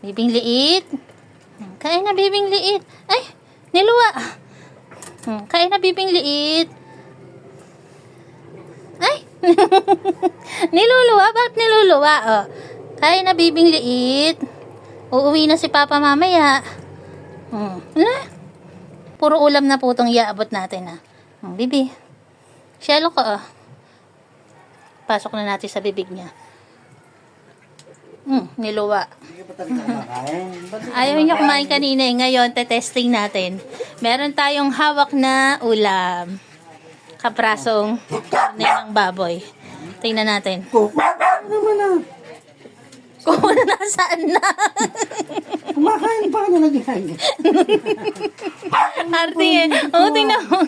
Bibing liit. Kain na, bibing liit. Ay, niluwa. Kain na, bibing liit. Ay, niluluwa. Bakit niluluwa? Oh. Kain na, bibing liit. Uuwi na si Papa mamaya. Puro ulam na po itong iaabot natin. Bibi. Shelo ko. Pasok na natin sa bibig niya. Niluwa. Hindi ka pa talaga kumakain. Ayaw niya kumain kanina eh. Ngayon, testing natin. Meron tayong hawak na ulam. Kaprasong karne ng baboy. Tingnan natin. Kumakain naman ah. Kung nasaan na. Kumakain pa ka na lagyan. Arte eh. Tingnan mo.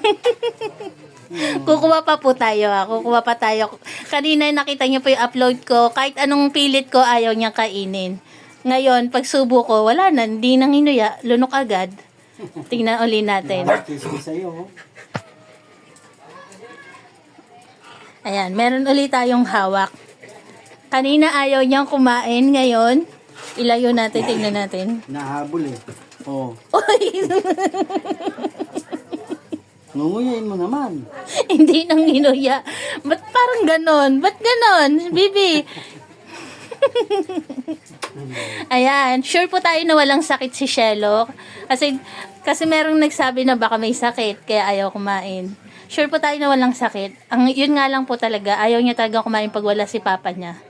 Kukuha pa po tayo. Kukuha pa tayo. Kanina nakita niyo po yung upload ko. Kahit anong pilit ko, ayaw niyang kainin. Ngayon, pag subo ko, wala na. Hindi nang hinuya. Lunok agad. Tingnan uli natin. Kiss sa'yo. Ayan, meron ulit tayong hawak. Kanina ayaw niyang kumain. Ngayon, ilayo natin. Tingnan natin. Nahabol eh. Oh. Uy! Ngunguyain mo naman. Hindi nang hinuya. Ba't parang ganon? Ba't ganon, Bibi? Ayan, sure po tayo na walang sakit si Shelo. Kasi merong nagsabi na baka may sakit, kaya ayaw kumain. Sure po tayo na walang sakit. Yun nga lang po talaga, ayaw niya talaga kumain pag wala si Papa niya.